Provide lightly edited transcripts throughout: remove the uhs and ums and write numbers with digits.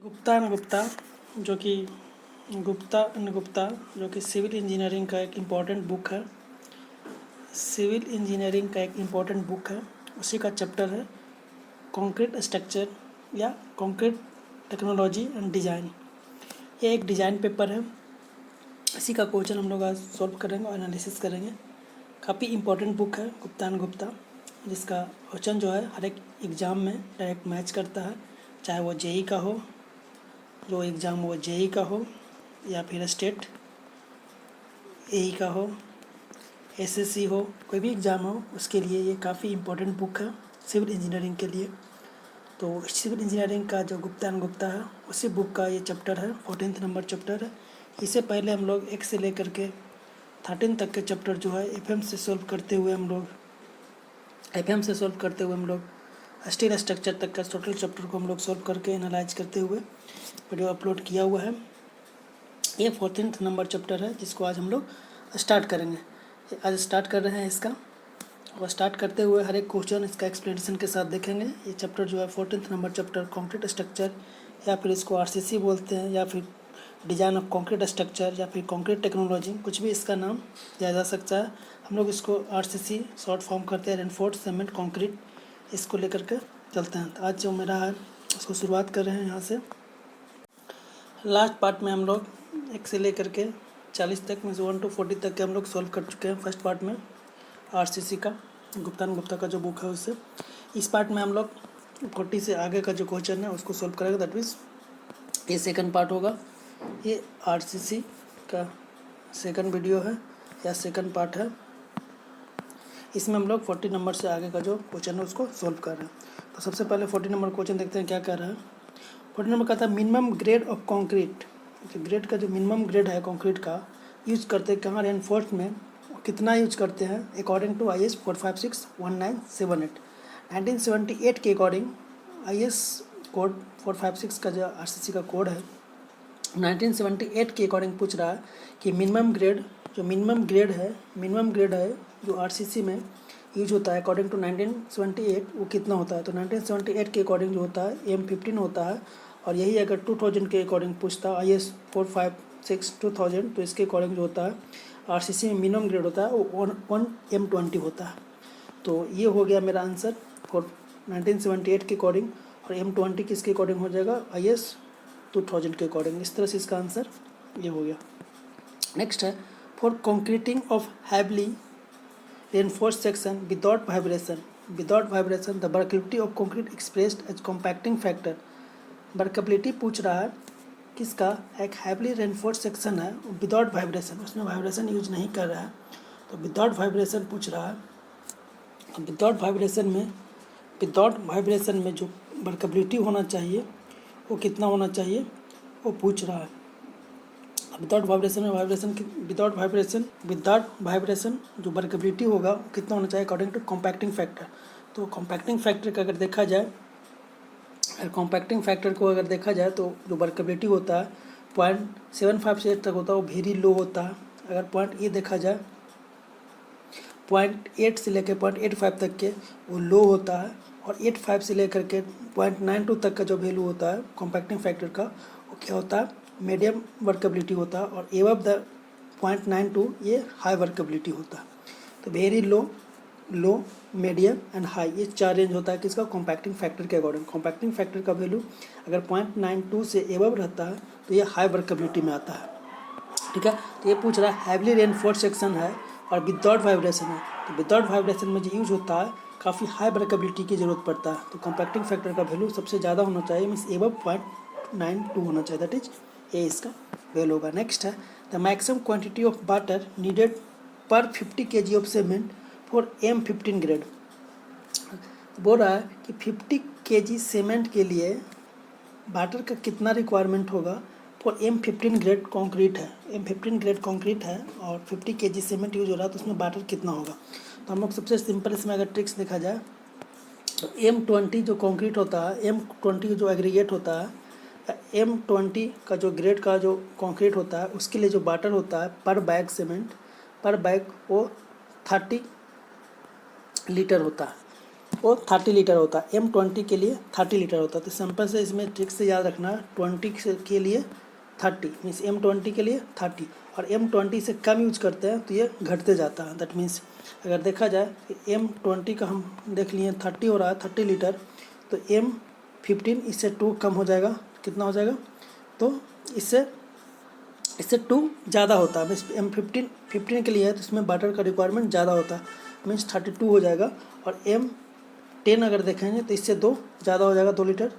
Gupta and Gupta जो कि Gupta and Gupta जो कि सिविल इंजीनियरिंग का एक इम्पॉर्टेंट बुक है। सिविल इंजीनियरिंग का एक इम्पॉर्टेंट बुक है, उसी का चैप्टर है कंक्रीट स्ट्रक्चर या कंक्रीट टेक्नोलॉजी एंड डिज़ाइन। ये एक डिज़ाइन पेपर है, इसी का क्वेश्चन हम लोग आज सॉल्व करेंगे और एनालिसिस करेंगे। काफ़ी इम्पोर्टेंट बुक है गुप्ता एंड गुप्ता, जिसका क्वेश्चन जो है हर एक एग्ज़ाम में डायरेक्ट मैच करता है, चाहे वो जेई का हो, जो एग्ज़ाम वो जेई का हो या फिर स्टेट एई का हो, एसएससी हो, कोई भी एग्ज़ाम हो, उसके लिए ये काफ़ी इम्पोर्टेंट बुक है सिविल इंजीनियरिंग के लिए। तो सिविल इंजीनियरिंग का जो गुप्ता एंड गुप्ता है, उसी बुक का ये चैप्टर है, 14th नंबर चैप्टर है। इससे पहले हम लोग 1 से लेकर के 13 तक के चैप्टर जो है एफएम से सॉल्व करते हुए हम लोग स्टील स्ट्रक्चर तक का टोटल चैप्टर को हम लोग सॉल्व करके एनालाइज करते हुए वीडियो अपलोड किया हुआ है। ये 14th नंबर चैप्टर है, जिसको आज हम लोग स्टार्ट करेंगे। आज स्टार्ट कर रहे हैं इसका, और स्टार्ट करते हुए हर एक क्वेश्चन इसका एक्सप्लेनेशन के साथ देखेंगे। ये चैप्टर जो है 14th number chapter concrete structure, या फिर इसको आरसीसी बोलते हैं, या फिर डिज़ाइन ऑफ कंक्रीट स्ट्रक्चर, या फिर कंक्रीट टेक्नोलॉजी, कुछ भी इसका नाम दिया जा सकता है। हम लोग इसको आरसीसी शॉर्ट फॉर्म करते हैं, रेनफोर्स्ड सीमेंट कंक्रीट, इसको लेकर के चलते हैं। तो आज जो मेरा है उसको शुरुआत कर रहे हैं यहाँ से। लास्ट पार्ट में हम लोग 1 से लेकर के 40 तक में 1 to 40 तक के हम लोग सॉल्व कर चुके हैं फर्स्ट पार्ट में आरसीसी का, गुप्ता एंड गुप्ता का जो बुक है उससे। इस पार्ट में हम लोग 40 से आगे का जो क्वेश्चन है उसको सॉल्व करेंगे। दैट मीन्स ये सेकंड पार्ट होगा। ये आरसीसी का सेकंड वीडियो है या सेकंड पार्ट है। इसमें हम लोग 40 नंबर से आगे का जो क्वेश्चन है उसको सॉल्व कर रहे हैं। तो सबसे पहले 40 नंबर क्वेश्चन देखते हैं क्या कह रहा है। 40 नंबर कहता है minimum grade of concrete. Grade का जो मिनिमम ग्रेड है कंक्रीट का यूज करते हैं कहाँ, रेनफोर्स में कितना यूज करते हैं अकॉर्डिंग टू IS 456-1978। 1978 के अकॉर्डिंग IS कोड 456 का जो आरसीसी का कोड है, 1978 के अकॉर्डिंग पूछ रहा है कि मिनिमम ग्रेड है जो आरसीसी में यूज होता है अकॉर्डिंग टू 1978 वो कितना होता है। तो 1978 के अकॉर्डिंग जो होता है M15 होता है, और यही अगर 2000 के अकॉर्डिंग पूछता है IS 456-2000, तो इसके अकॉर्डिंग जो होता है आरसीसी में मिनिमम ग्रेड होता है वो 1M20 होता है। तो ये हो गया मेरा आंसर फॉर 1978 के अकॉर्डिंग, और M20 किसके अकॉर्डिंग हो जाएगा, IS 2000 के अकॉर्डिंग। इस तरह से इसका आंसर ये हो गया। नेक्स्ट है for concreting of heavily reinforced section without vibration the workability of concrete expressed as compacting factor। Workability पूछ रहा है किसका, एक हैवली रेनफोर्स सेक्शन है विदाउट वाइब्रेशन, उसमें वाइब्रेशन यूज नहीं कर रहा है, तो विदाउट वाइब्रेशन पूछ रहा है। विदाउट वाइब्रेशन में जो वर्कबिलिटी होना चाहिए वो कितना होना चाहिए वो पूछ रहा है। विदाउट वाइब्रेशन जो वर्कबिलिटी होगा वो कितना होना चाहिए अकॉर्डिंग टू कॉम्पैक्टिंग फैक्टर। तो कॉम्पैक्टिंग फैक्टर का अगर देखा जाए, तो जो वर्कबिलिटी होता है 0.75 से 8 तक होता है, वो वेरी लो होता है। अगर पॉइंट ये देखा जाए 0.8 से लेकर 0.85 तक के वो लो होता है, और 85 से लेकर के 0.92 तक का जो वैल्यू होता है कॉम्पैक्टिंग फैक्टर का वो क्या होता है, मीडियम वर्कबिलिटी होता है, और एबव द 0.92 ये हाई वर्कबिलिटी होता है। तो very low, medium and high, ये 4 रेंज होता है किसका, कॉम्पैक्टिंग फैक्टर के अकॉर्डिंग। कॉम्पैक्टिंग फैक्टर का वैल्यू अगर 0.92 से एबव रहता है तो ये हाई वर्कबिलिटी में आता है। ठीक है, तो ये पूछ रहा है हैवली रेनफोर्स्ड सेक्शन है और विदाउट वाइब्रेशन है, तो विदाउट वाइब्रेशन में जो यूज होता है काफ़ी हाई वर्कबिलिटी की जरूरत पड़ता है। तो कॉम्पैक्टिंग फैक्टर का वैल्यू सबसे ज़्यादा होना चाहिए, मीन्स एबव 0.92 होना चाहिए, दैट इज ये इसका वैल्यू होगा। नेक्स्ट है the maximum quantity of water needed पर 50 kg of cement for M15 grade. बोल रहा है कि 50 kg सीमेंट के लिए वाटर का कितना रिक्वायरमेंट होगा फॉर M15 ग्रेड कॉन्क्रीट है। M15 ग्रेड कॉन्क्रीट है और 50 kg सीमेंट यूज हो रहा है, तो उसमें वाटर कितना होगा। तो हम लोग सबसे सिंपल इसमें अगर ट्रिक्स देखा जाए तो M20 जो कॉन्क्रीट होता है, M20 जो एग्रीगेट होता है, M20 का जो ग्रेड का जो कंक्रीट होता है उसके लिए जो वाटर होता है पर बैग सीमेंट, पर बैग वो 30 लीटर होता है। वो 30 लीटर होता है, M20 के लिए 30 लीटर होता है। तो सिंपल से इसमें ट्रिक से याद रखना, 20 के लिए 30 मीन्स M20 के लिए 30, और M20 से कम यूज करते हैं तो ये घटते जाता है। दैट मीन्स अगर देखा जाए कि M20 का हम देख लिए 30 हो रहा है 30 लीटर, तो M15 इससे 2 कम हो जाएगा, कितना हो जाएगा, तो इससे 2 ज़्यादा होता है। मीन्स M15 के लिए है तो इसमें वाटर का रिक्वायरमेंट ज़्यादा होता है, मीन्स 32 हो जाएगा। और M10 अगर देखेंगे तो इससे 2 ज़्यादा हो जाएगा, 2 लीटर,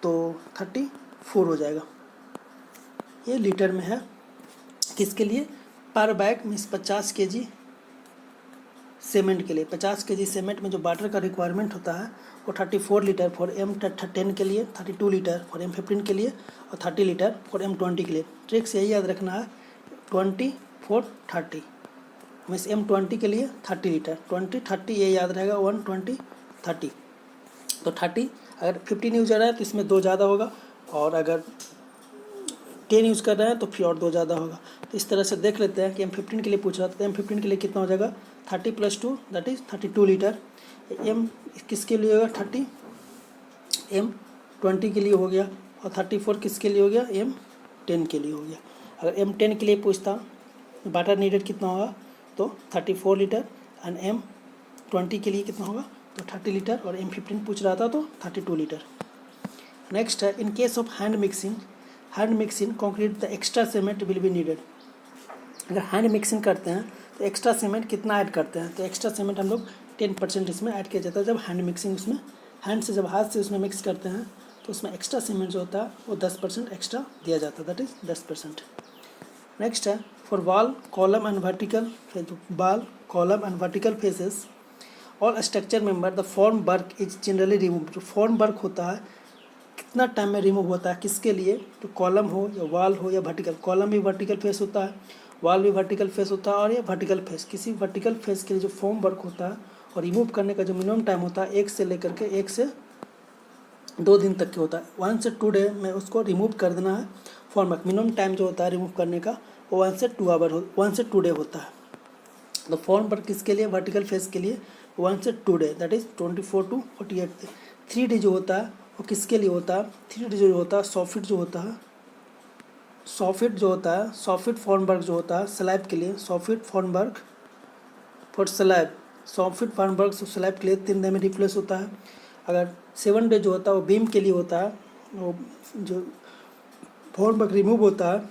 तो 34 हो जाएगा। ये लीटर में है। किसके लिए? पर बैग मीन्स 50 kg सीमेंट के लिए। 50 kg सीमेंट में जो वाटर का रिक्वायरमेंट होता है वो 34 लीटर फॉर M10 के लिए, 32 लीटर फॉर M15 के लिए, और 30 लीटर फॉर M20 के लिए। ट्रिक्स यही याद रखना है, 20 4 30 मीन्स M20 के लिए 30 लीटर, 20 30 ये याद रहेगा, 1 20 30। तो 30 अगर 15 यूज कर रहा है तो इसमें 2 ज़्यादा होगा, और अगर 10 यूज़ कर रहे हैं तो फिर और 2 ज़्यादा होगा। तो इस तरह से देख लेते हैं कि M15 के लिए पूछ रहा था, तो M15 के लिए कितना हो जाएगा, 30 + 2 दैट इज़ 32 लीटर। M किसके लिए होगा 30, M20 के लिए हो गया, और 34 किसके लिए हो गया, M10 के लिए हो गया। अगर M10 के लिए पूछता वाटर नीडेड कितना होगा, तो 34 लीटर, एंड M20 के लिए कितना होगा, तो 30 लीटर, और M15 पूछ रहा था तो 32 लीटर। नेक्स्ट है, इन case of hand mixing concrete the extra cement will be needed. अगर हैंड मिक्सिंग करते हैं तो एक्स्ट्रा सीमेंट कितना ऐड करते हैं, तो एक्स्ट्रा सीमेंट हम लोग 10% इसमें ऐड किया जाता है। जब हैंड मिक्सिंग उसमें हैंड से जब हाथ से उसमें मिक्स करते हैं तो उसमें एक्स्ट्रा सीमेंट जो होता है वो 10% एक्स्ट्रा दिया जाता है, दैट इज़ 10%। नेक्स्ट है, for wall column and vertical faces all structure member the form work is generally remove. जो फॉर्म वर्क होता है कितना टाइम में रिमूव होता है, किसके लिए, तो कॉलम हो या वॉल हो या वर्टिकल। कॉलम भी वर्टिकल फेस होता है, वॉल भी वर्टिकल फेस होता है, और ये वर्टिकल फेस, किसी वर्टिकल फेस के लिए जो फॉर्म वर्क होता है और रिमूव करने का जो मिनिमम टाइम होता है 1 से लेकर के 1 से 2 दिन तक के होता है। 1 से 2 डे में उसको रिमूव कर देना है। फॉर्म वर्क मिनिमम टाइम जो होता है रिमूव करने का वो 1 से 2 डे होता है। तो फॉर्म वर्क किसके लिए, वर्टिकल फेस के लिए 1 से 2 day, that is 24 to 48। 3 day जो होता है वो किसके लिए होता है, 3 डे जो होता है सॉफिट जो होता है, सॉफिट फॉर्म वर्क जो होता है स्लैब के लिए, soffit form work for slab, soffit form work slab के लिए 3 डे में रिप्लेस होता है। अगर 7 डे जो होता है वो बीम के लिए होता है, वो जो फॉर्म वर्क रिमूव होता है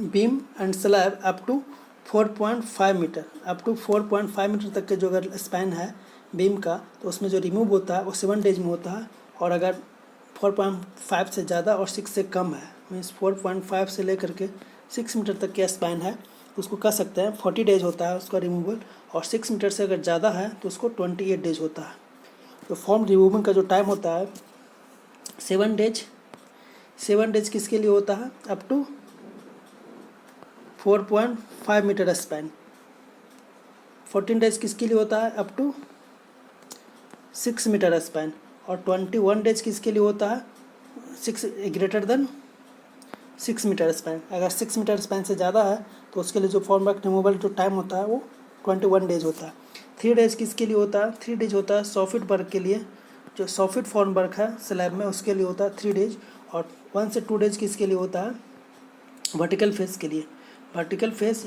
beam and slab up to 4.5 metre, up to 4.5 metre तक के जो अगर स्पैन है बीम का, तो उसमें जो रिमूव होता है वो 7 डेज में होता है। और अगर 4.5 से ज़्यादा और 6 से कम है, मीन्स 4.5 से लेकर के 6 मीटर तक के स्पैन है, तो उसको कह सकते हैं 40 डेज होता है उसका रिमूवल। और 6 मीटर से अगर ज़्यादा है तो उसको 28 डेज होता है। तो फॉर्म रिमूवल का जो टाइम होता है 7 डेज, 7 डेज किसके लिए होता है, up to 4.5 metre span. 14 days किसके लिए होता है, अप टू 6 मीटर स्पैन। और 21 डेज किसके लिए होता है, 6 ग्रेटर देन 6 मीटर स्पैन। अगर 6 मीटर स्पैन से ज़्यादा है तो उसके लिए जो फॉर्म वर्क रिमूवल जो टाइम होता है वो 21 डेज होता है। 3 डेज किसके लिए होता है, 3 डेज होता है सॉफिट वर्क के लिए, जो सॉफिट फॉर्म वर्क है स्लैब में उसके लिए होता है 3 डेज। और 1 से 2 डेज किसके लिए होता है, वर्टिकल फेस के लिए। वर्टिकल फेस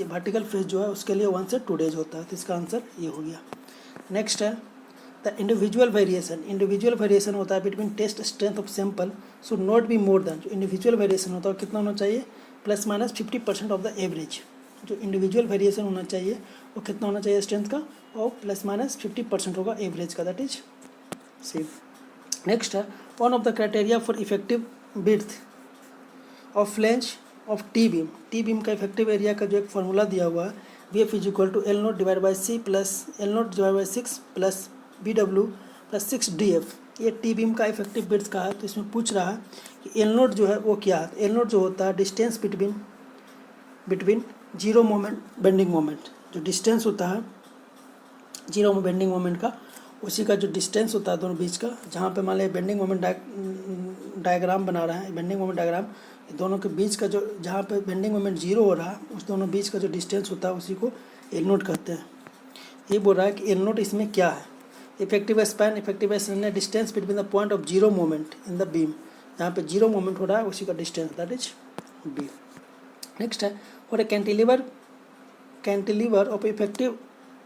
जो है उसके लिए 1 से 2 डेज होता है। तो इसका आंसर ये हो गया। नेक्स्ट है द इंडिविजुअल वेरिएशन होता है between test strength of sample should not be more than. जो इंडिविजुअल वेरिएशन होता है कितना होना चाहिए, ±50% ऑफ द एवरेज। जो इंडिविजुअल वेरिएशन होना चाहिए वो कितना होना चाहिए स्ट्रेंथ का, और ±50% होगा एवरेज का, दैट इज सी। नेक्स्ट है one of the criteria for effective width of flange of T beam का इफेक्टिव एरिया का जो एक फॉर्मूला दिया हुआ है, VF = L0/C + L0/6 + BW + 6DF। ये टी बीम का इफेक्टिव विड्थ का है। तो इसमें पूछ रहा है कि L0 जो है वो क्या है। L0 जो होता है distance between zero moment bending moment, जो डिस्टेंस होता है जीरो बेंडिंग मोमेंट का, उसी का जो डिस्टेंस होता है दोनों बीच का, जहाँ पे मान लिया बेंडिंग मोमेंट डायग्राम बना रहे हैं, बेंडिंग मोमेंट डायग्राम दोनों के बीच का जो जहाँ पे बेंडिंग मोमेंट 0 हो रहा है उस दोनों बीच का जो डिस्टेंस होता है उसी को L0 कहते हैं। ये बोल रहा है कि L0 इसमें क्या है, effective span distance between the point of zero moment in the beam, यहाँ पे जीरो मोमेंट हो रहा है उसी का distance, that is B. Next है for a cantilever of effective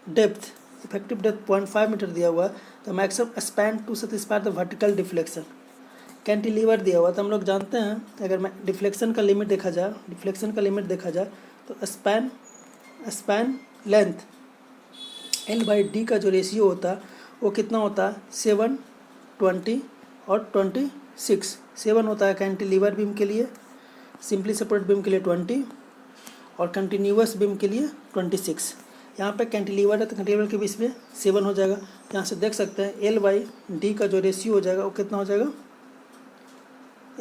depth 0.5 meter दिया हुआ है, तो maximum span to satisfy the vertical deflection. Cantilever दिया हुआ तो हम लोग जानते हैं अगर डिफ्लेक्शन का लिमिट देखा जाए तो स्पैन लेंथ L/D का जो रेशियो होता है वो कितना होता है 7, 20 और 26। 7 होता है कैंटिलीवर बीम के लिए, सिंपली सपोर्टेड बीम के लिए 20 और कंटिन्यूअस बीम के लिए 26। यहाँ पे कैंटिलीवर है तो कैंटिलीवर के बीच में 7 हो जाएगा। यहाँ से देख सकते हैं L/D का जो रेशियो हो जाएगा वो कितना हो जाएगा,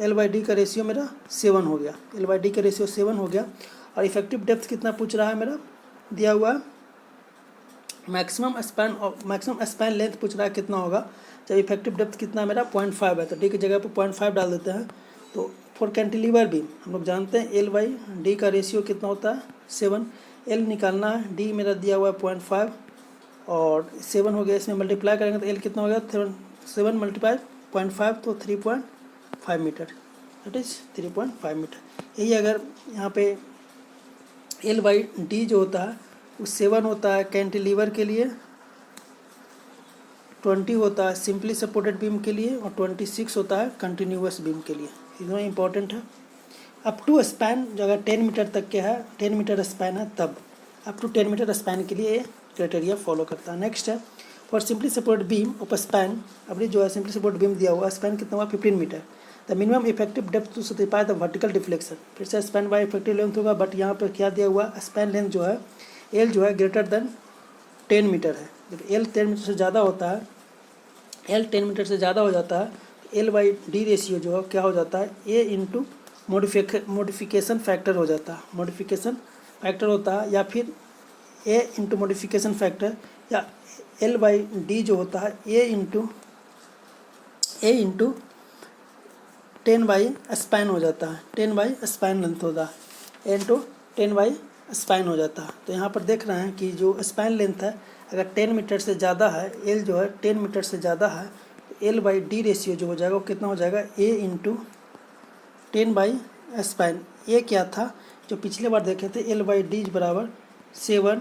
L/D का रेशियो मेरा 7 हो गया, L/D का रेशियो 7 हो गया। और इफेक्टिव डेप्थ कितना पूछ रहा है मेरा, दिया हुआ है मैक्सिमम स्पैन लेंथ पूछ रहा है कितना होगा, जब इफेक्टिव डेप्थ कितना है मेरा 0.5 है, तो डी की जगह पर 0.5 डाल देते हैं। तो फॉर कैंटिलीवर बीम हम लोग जानते हैं L/D का रेशियो कितना होता है 7, L निकालना है, D मेरा दिया हुआ है 0.5 और 7 हो गया, इसमें मल्टीप्लाई करेंगे तो L कितना हो गया 7 मल्टीप्लाई 0.5 तो 3.5 मीटर, दैट इज 3.5 मीटर। यही अगर यहाँ पे L/D जो होता है वो 7 होता है कैंटिलीवर के लिए, 20 होता है सिंपली सपोर्टेड बीम के लिए और 26 होता है कंटिन्यूअस बीम के लिए। इतना इंपॉर्टेंट है। अप टू स्पैन जो अगर 10 मीटर तक के है, 10 मीटर स्पैन है तब अप टू 10 मीटर स्पैन के लिए ये क्राइटेरिया फॉलो करता है। नेक्स्ट है for simply supported beam of span, अभी जो है सिंपली सपोर्टेड बीम दिया हुआ स्पैन कितना हुआ 15 metre, the minimum effective depth to satisfy the vertical deflection. फिर से स्पैन बाय इफेक्टिव लेंथ होगा, बट यहाँ पर क्या दिया हुआ स्पैन लेंथ जो है L जो है ग्रेटर देन 10 मीटर है। जब L 10 मीटर से ज़्यादा होता है, L 10 मीटर से ज़्यादा हो जाता है तो L/D रेशियो जो है क्या हो जाता है A इंटू मॉडिफिकेशन फैक्टर हो जाता है, मॉडिफिकेशन फैक्टर होता है, या फिर A इंटू मॉडिफिकेशन फैक्टर, या L/D जो होता है A इंटू 10 बाई स्पैन हो जाता है, 10 बाई स्पैन लेंथ होता है, इंटू 10 बाई स्पैन हो जाता है। तो यहाँ पर देख रहे हैं कि जो स्पैन लेंथ है अगर 10 मीटर से ज़्यादा है, L जो है 10 मीटर से ज़्यादा है, तो L/D रेशियो जो हो जाएगा वो कितना हो जाएगा A into 10 by span. A क्या था जो पिछले बार देखे थे L/D बराबर 7,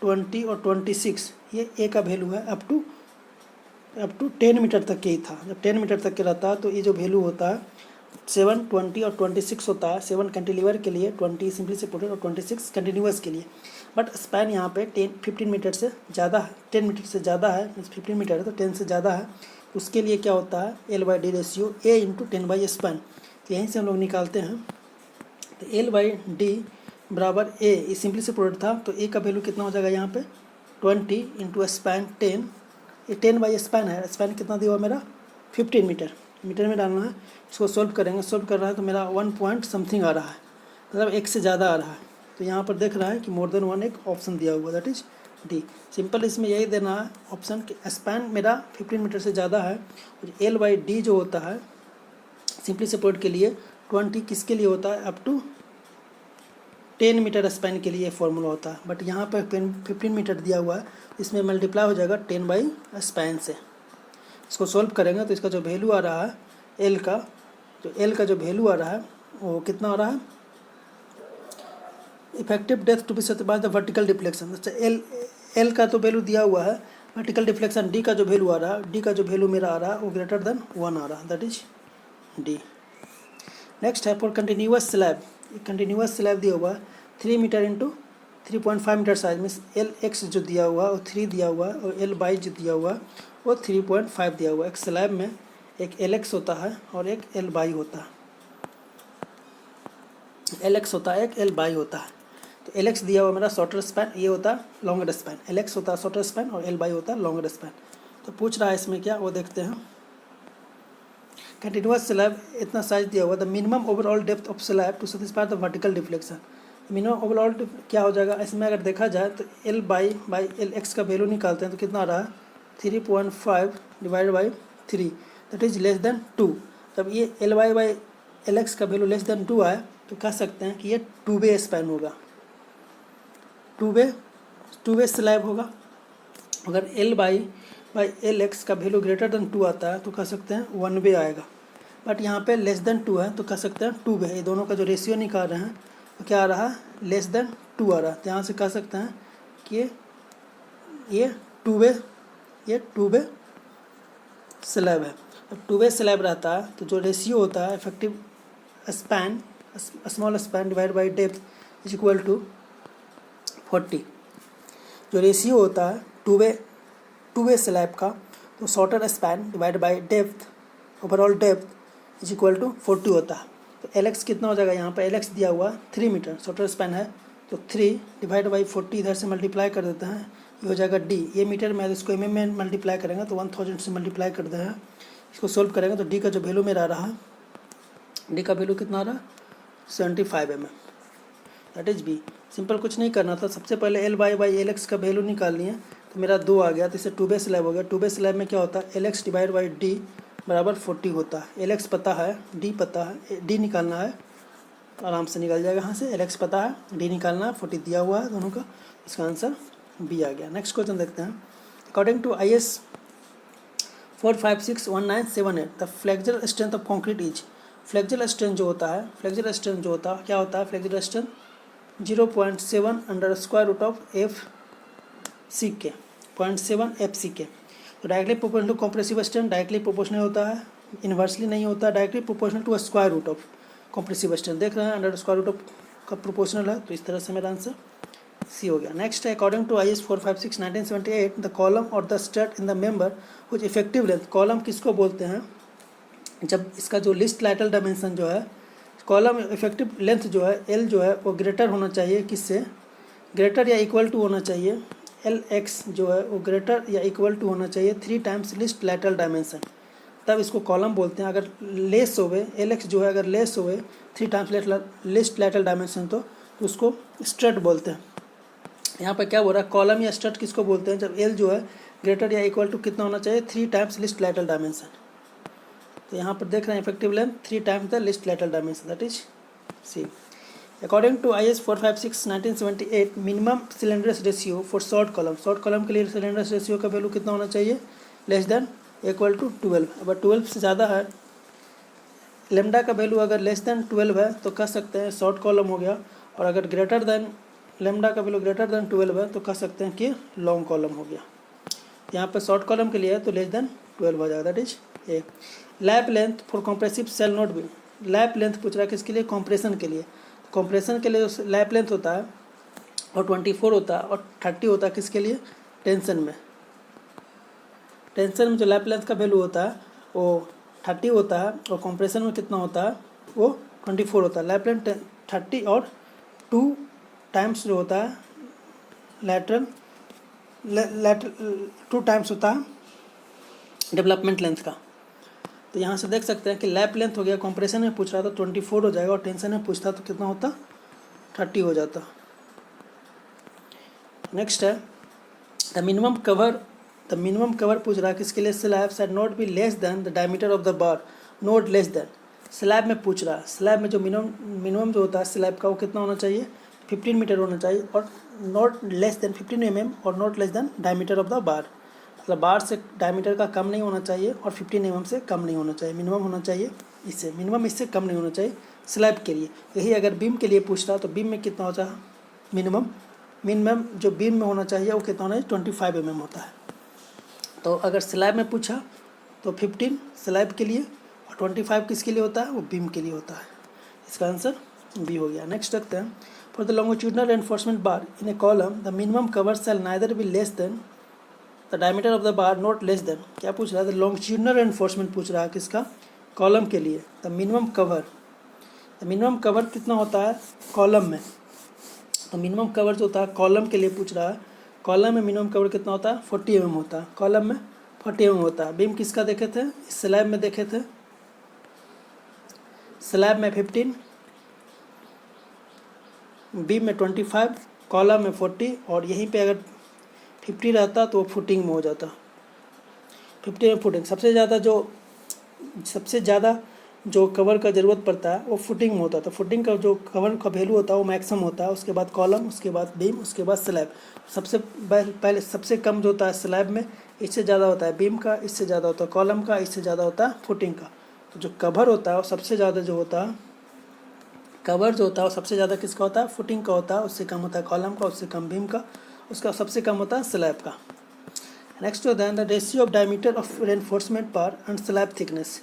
20 और 26, ये A का वैल्यू है अप टू 10 मीटर तक के ही था। जब 10 मीटर तक के रहता है तो ये जो वैल्यू होता है 7, 20 और 26 होता है। 7 कैंटिलीवर के लिए, 20 सिंपली सपोर्टेड और 26 कंटिन्यूअस के लिए। बट स्पैन यहाँ पे 15 मीटर से ज़्यादा है, 10 मीटर से ज़्यादा है, 15 मीटर है तो 10 से ज़्यादा है, उसके लिए क्या होता है L/D ratio A into 10 by span. तो यहीं से हम लोग निकालते हैं, तो L/D बराबर A, ये सिंपली सपोर्टेड था तो A का वैल्यू कितना हो जाएगा यहाँ पे 20 इंटू स्पैन 10, ये 10 बाई स्पैन है, स्पैन कितना दिया हुआ मेरा 15 मीटर, मीटर में डालना है। इसको सोल्व करेंगे, सोल्व कर रहा है तो मेरा 1 पॉइंट समथिंग आ रहा है, मतलब 1 से ज़्यादा आ रहा है। तो यहाँ पर देख रहा है कि मोर देन 1 एक ऑप्शन दिया हुआ, दैट इज D। सिंपल इसमें यही देना है ऑप्शन कि स्पैन मेरा 15 मीटर से ज़्यादा है, और L/D जो होता है सिंपली सपोर्ट के लिए 20 किसके लिए होता है अप टू 10 मीटर स्पैन के लिए फॉर्मूला होता है। बट यहाँ पर 15 मीटर दिया हुआ है, इसमें मल्टीप्लाई हो जाएगा 10 बाई स्पैन से। इसको सॉल्व करेंगे तो इसका जो वैल्यू आ रहा है L का जो वैल्यू आ रहा है वो कितना आ रहा है, effective depth to be satisfy the vertical deflection. अच्छा L का तो वैल्यू दिया हुआ है, वर्टिकल डिफ्लेक्शन D का जो वैल्यू आ रहा है, D का जो वैल्यू मेरा आ रहा है वो ग्रेटर देन 1 आ रहा है, दैट इज D। नेक्स्ट है for continuous slab, continuous slab दिया हुआ है 3 मीटर इंटू 3.5 मीटर साइज में, Lx जो दिया हुआ है वो 3 दिया हुआ है, और L/y जो दिया हुआ है वो 3.5 दिया हुआ है। एक स्लैब में एक Lx होता है और एक Ly होता है, Lx होता है एक Ly होता है। तो Lx दिया हुआ मेरा शॉर्टर स्पैन, ये होता है लॉन्गर स्पैन, Lx होता है शॉर्टर स्पैन और Ly होता है लॉन्गर स्पैन। तो पूछ रहा है इसमें क्या, वो देखते हैं। कंटिन्यूअस स्लैब इतना साइज दिया हुआ, the minimum overall depth of slab to satisfy the vertical deflection. Minimum overall क्या हो जाएगा इसमें, अगर देखा जाए तो L/Lx का वैल्यू निकालते हैं तो कितना आ रहा है 3.5 divide by 3, that is less than 2। जब ये Ly/Lx का वैल्यू लेस देन 2 आए तो कह सकते हैं कि ये 2 वे स्पैन होगा, 2 वे स्लैब होगा। अगर भाई एल एक्स का वैल्यू ग्रेटर देन 2 आता है तो कह सकते हैं 1 वे आएगा, बट यहाँ पे लेस देन 2 है तो कह सकते हैं 2 वे है। ये दोनों का जो रेशियो निकाल रहे हैं तो क्या आ रहा है, लेस देन 2 आ रहा है। तो यहाँ से कह सकते हैं कि ये 2 वे स्लैब है। अब 2 वे स्लैब रहता है तो जो रेशियो होता है effective span, small span divide by depth is equal to 40। जो रेशियो होता है टू वे स्लैब का, तो shorter span divide by depth, overall depth is equal to 40 होता है। तो एल एक्स कितना हो जाएगा, यहाँ पर एल एक्स दिया हुआ 3 मीटर, शॉर्टर स्पैन है तो 3 डिवाइड बाई 40 इधर से मल्टीप्लाई कर देते हैं, ये हो जाएगा डी। ये मीटर में इसको एम में मल्टीप्लाई करेंगे तो 1000 से मल्टीप्लाई करते हैं। इसको सोल्व करेंगे तो डी का जो वैल्यू मेरा आ रहा है, डी का वैल्यू कितना आ रहा है 75 mm, that is B. Simple कुछ नहीं करना था, सबसे पहले L Y by L X का वैल्यू निकालनी है तो मेरा 2 आ गया, तो इससे 2 वे स्लैब हो गया। 2 वे स्लैब में क्या होता है, L x divide by D बराबर 40 होता है। एल एक्स पता है, डी पता है, डी निकालना है आराम से निकल जाएगा यहाँ से। एल एक्स पता है, डी निकालना है, 40 दिया हुआ है दोनों का, इसका आंसर बी आ गया। नेक्स्ट क्वेश्चन देखते हैं। According to IS 4561978 the flexural strength of concrete is, flexural strength जो होता है, फ्लेक्सुरल स्ट्रेंथ जो होता है क्या होता है, flexural strength 0.7 under square root of F C K, 0.7 F C K. तो directly proportional to compressive strength directly proportional होता है, इन्वर्सली नहीं होता, directly proportional to square root of compressive strength. देख रहे हैं अंडर स्क्वायर रूट ऑफ का proportional है, तो इस तरह से मेरा आंसर सी हो गया। नेक्स्ट है according to IS 4561978 the column और the strut in the member which effective length, column किसको बोलते हैं, जब इसका जो लिस्ट लैटरल डायमेंशन जो है, कॉलम इफेक्टिव लेंथ जो है एल जो है वो ग्रेटर होना चाहिए किससे, ग्रेटर या इक्वल टू होना चाहिए, एल एक्स जो है वो ग्रेटर या इक्वल टू होना चाहिए 3 टाइम्स लिस्ट लैटरल डायमेंशन, तब इसको कॉलम बोलते हैं। अगर लेस होवे, एल एक्स जो है अगर लेस होवे 3 टाइम्स लिस्ट लैटरल डायमेंशन तो उसको स्ट्रेट बोलते हैं। यहाँ पर क्या बोल रहा है, कॉलम या स्ट्रेट किसको बोलते हैं, जब एल जो है ग्रेटर या इक्वल टू कितना होना चाहिए, 3 टाइम्स लिस्ट लैटरल डायमेंशन। तो यहाँ पर देख रहे हैं effective length 3 times the least lateral dimension, that is C. According to IS 4561978 minimum slenderness ratio for short column, short column के लिए सिलेंडरस रेशियो का वैल्यू कितना होना चाहिए, लेस देन इक्वल टू 12। अगर 12 से ज़्यादा है, लेमडा का वैल्यू अगर लेस देन 12 है तो कह सकते हैं शॉर्ट कॉलम हो गया, और अगर ग्रेटर देन लेमडा का वैल्यू ग्रेटर देन 12 है तो कह सकते हैं कि लॉन्ग कॉलम हो गया। यहाँ पर शॉर्ट कॉलम के लिए है तो लेस देन 12 हो जाएगा, that is A. Lap length for compressive shall not be, lap length पूछ रहा है किसके लिए, कॉम्प्रेशन के लिए। कॉम्प्रेशन के लिए लैप लेंथ होता है और 24 होता है और 30 होता है किसके लिए, टेंशन में। टेंशन में जो लैप लेंथ का वैल्यू होता है वो 30 होता है और कॉम्प्रेशन में कितना होता है वो 24 होता है। लैप लेंथ 30 और 2 टाइम्स जो होता है लैटरल 2 टाइम्स होता है डेवलपमेंट लेंथ का। तो यहाँ से देख सकते हैं कि लैप लेंथ हो गया, कॉम्प्रेशन में पूछ रहा था 24 हो जाएगा और टेंशन में पूछता तो कितना होता 30 हो जाता। नेक्स्ट है द मिनिमम कवर पूछ रहा है किसके लिए, slab said not be less than the diameter of the bar, not less then. Slab में पूछ रहा है, स्लैब में जो मिनिमम जो होता है स्लैब का वो कितना होना चाहिए, 15 मीटर होना चाहिए, और नॉट लेस देन 15 mm और not less then diameter of the बार, मतलब बार से डायमीटर का कम नहीं होना चाहिए और 15 mm से कम नहीं होना चाहिए, मिनिमम होना चाहिए इससे, मिनिमम इससे कम नहीं होना चाहिए स्लैब के लिए। यही अगर बीम के लिए पूछ रहा तो बीम में कितना होता है, मिनिमम जो बीम में होना चाहिए वो कितना होना चाहिए 25 mm होता है। तो अगर स्लैब में पूछा तो 15 स्लैब के लिए और 25 किसके लिए होता है, वो बीम के लिए होता है। इसका आंसर बी हो गया। नेक्स्ट रखते हैं, for the longitudinal reinforcement bar in a column the minimum cover shall neither be less than the diameter of the bar not less than. क्या पूछ रहा है, द लॉन्गिट्यूडनल रेनफोर्समेंट पूछ रहा है किसका, कॉलम के लिए। द मिनिमम कवर कितना होता है कॉलम में, तो मिनिमम कवर जो होता है कॉलम के लिए पूछ रहा है, कॉलम में मिनिमम कवर कितना होता है 40 mm होता है, कॉलम में 40 mm होता है। बीम किसका देखे थे, स्लैब में देखे थे, स्लैब में 15, बीम में 25, कॉलम में 40, और यहीं पे अगर 50 रहता तो वो फुटिंग में हो जाता, 50 में फुटिंग। सबसे ज़्यादा जो कवर का ज़रूरत पड़ता है वो फुटिंग में होता है, तो फुटिंग का जो कवर का वैल्यू होता है वो मैक्सिमम होता है, उसके बाद कॉलम, उसके बाद बीम, उसके बाद स्लैब। सबसे पहले सबसे कम जो होता है स्लैब में इससे ज़्यादा होता है बीम का, इससे ज़्यादा होता है कॉलम का, इससे ज़्यादा होता है फुटिंग का। तो जो कवर होता है वो सबसे ज़्यादा जो होता है, कवर जो होता है वो सबसे ज़्यादा किसका होता है, फुटिंग का होता है, उससे कम होता है कॉलम का, उससे कम बीम का, उसका सबसे कम होता है स्लैब का। नेक्स्ट होता है the ratio of diameter of reinforcement bar and slab thickness.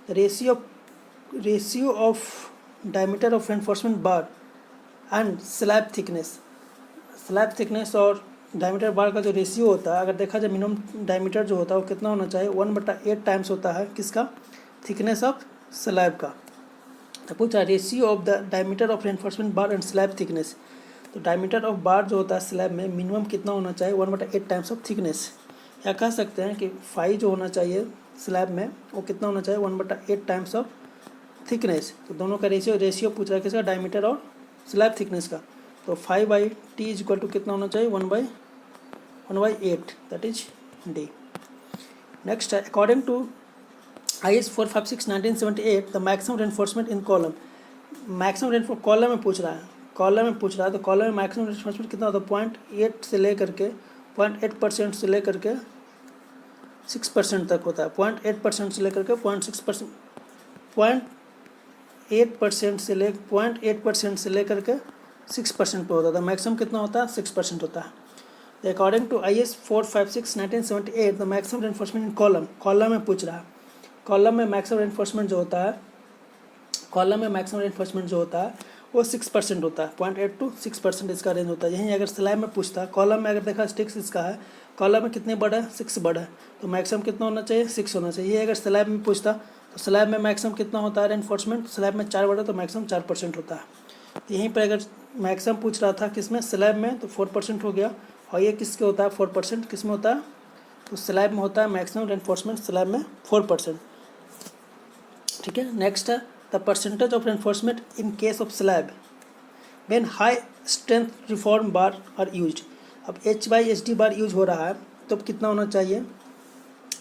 Ratio of diameter of reinforcement bar and slab thickness. Slab thickness और डायमीटर बार का जो रेशियो होता है, अगर देखा जाए मिनिमम डायमीटर जो होता है वो कितना होना चाहिए, 1/8 टाइम्स होता है किसका, थिकनेस ऑफ स्लैब का। तो पूछा ratio of the diameter of reinforcement bar and slab thickness. तो डायमीटर ऑफ बार जो होता है स्लैब में मिनिमम कितना होना चाहिए, 1/8 टाइम्स ऑफ थिकनेस। या कह सकते हैं कि फाई जो होना चाहिए स्लैब में वो कितना होना चाहिए, 1/8 टाइम्स ऑफ थिकनेस। तो दोनों का रेशियो पूछ रहा है किसका, डायमीटर और स्लैब थिकनेस का। तो 5/t इज इक्वल टू कितना होना चाहिए, 1/8, दैट इज डी। नेक्स्ट है according to IS 456/1978 the maximum reinforcement in column. Maximum reinforce column में पूछ रहा है, कॉलम में पूछ रहा है, तो कॉलम में मैक्सिमम रेनफोर्समेंट कितना होता है, 0.8 से लेकर के 0.8% से लेकर के 6% तक होता है। 0.8% से लेकर के 0.6%, 0.8% से 0.8% से लेकर के 6% पे होता था। मैक्सिमम कितना होता है, 6% होता है। According to IS 456/1978 the maximum reinforcement in column, column में पूछ रहा है, कॉलम में मैक्सिमम रेनफोर्समेंट जो होता है, कॉलम में मैक्सिमम रेनफोर्समेंट जो होता है वो 6% होता है। 0.8 to 6% इसका रेंज होता है। यहीं अगर स्लैब में पूछता, कॉलम में अगर देखा स्टिक्स इसका है, कॉलम में कितने बड़ा है, 6 बड़ा है, तो मैक्सिमम कितना होना चाहिए, 6 होना चाहिए। ये अगर स्लैब में पूछता तो स्लैब में मैक्सिमम कितना होता है रेनफोर्समेंट, स्लैब में 4 बड़ा तो मैक्सिमम 4% होता है। तो यहीं पर अगर मैक्सिमम पूछ रहा था किस में, स्लैब में, तो 4% हो गया। और ये किसके होता है, 4% किस में होता है, तो स्लैब में होता है मैक्सिमम रेनफोर्समेंट, स्लैब में 4%। ठीक है। नेक्स्ट है the percentage of reinforcement in case of slab when high strength deform bar are used. अब H/SD बार यूज हो रहा है तो कितना होना चाहिए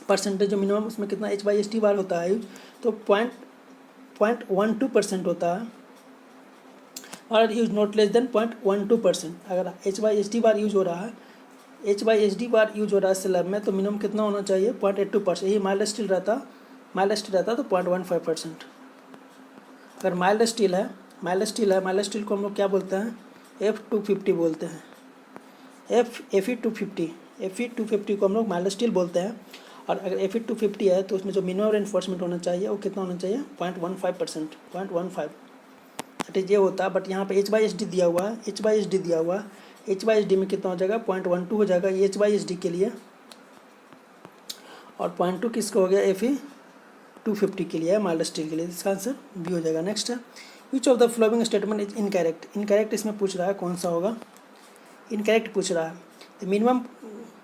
परसेंटेज, जो मिनिमम उसमें कितना H/SD बार होता है यूज, तो 0.12% होता है, और यूज नॉट लेस देन 0.12%। अगर H/SD बार यूज हो रहा है, H/SD बार यूज हो रहा है स्लैब में, तो मिनिमम कितना होना चाहिए, 0.82%। यही माइल्ड स्टील रहता तो 0.15%। अगर माइल्ड स्टील है, माइल्ड स्टील को हम लोग क्या बोलते हैं, Fe250 बोलते हैं। Fe250 को हम लोग माइल्ड स्टील बोलते हैं। और अगर Fe250 है तो उसमें जो मिनिमम रेनफोर्समेंट होना चाहिए वो कितना होना चाहिए, 0.15%, 0.15, दैट इज ये होता है। बट यहाँ पे H/SD दिया हुआ है, H/SD में कितना हो जाएगा, 0.12 हो जाएगा ये H/SD के लिए, और 0.2 किसका हो गया, Fe250 के लिए है, माइल्ड स्टील के लिए। इसका आंसर बी हो जाएगा। नेक्स्ट है which of the following statement is incorrect. Incorrect इसमें पूछ रहा है कौन सा होगा, इनकरेक्ट पूछ रहा है। The minimum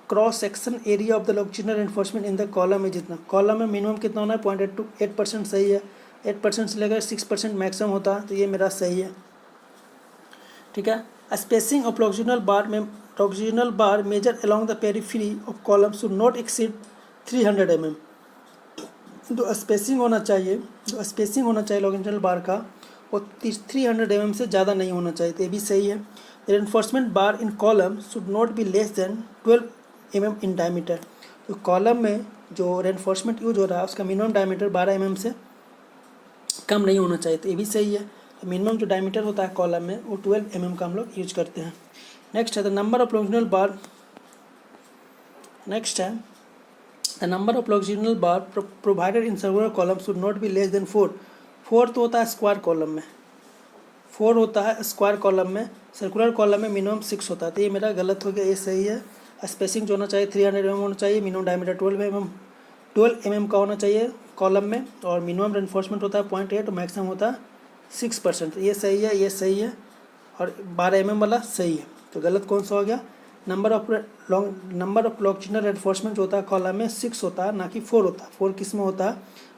cross section area of the longitudinal reinforcement in the column में जितना, कॉलम में मिनिमम कितना होना है, 0.8% सही है। 8% से लेकर 6% मैक्सिमम होता है, तो ये मेरा सही है। ठीक है। Spacing of longitudinal bar measured along the periphery of column should not exceed 300 mm। जो स्पेसिंग होना चाहिए लॉन्जिट्यूडिनल बार का, वो 300 mm से ज़्यादा नहीं होना चाहिए, तो ये भी सही है। Reinforcement bar in column should not be less then 12 mm in diameter. तो कॉलम में जो रेनफोर्समेंट यूज हो रहा है उसका मिनिमम डायमीटर 12 mm से कम नहीं होना चाहिए, तो ये भी सही है। तो मिनिमम जो डायमीटर होता है कॉलम में वो 12 mm का हम लोग यूज करते हैं। नेक्स्ट है the number of longitudinal bar provided in circular column should not be less then 4। 4 तो होता है स्क्वायर कॉलम में, 4 होता है स्क्वायर कॉलम में, सर्कुलर कॉलम में मिनिमम 6 होता है, तो ये मेरा गलत हो गया, ये सही है। स्पेसिंग जो होना चाहिए 300 mm होना चाहिए, मिनिमम डायमीटर 12 mm का होना चाहिए कॉलम में, और मिनिमम रेनफोर्समेंट होता है 0.8 और मैक्सिमम होता है 6%। ये सही है, ये सही है, और 12 mm वाला सही है। तो गलत कौन सा हो गया, नंबर ऑफ लॉन्जिट्यूडिनल रेनफोर्समेंट जो होता है कॉलम में 6 होता है, ना कि 4 होता है। 4 किस में होता है,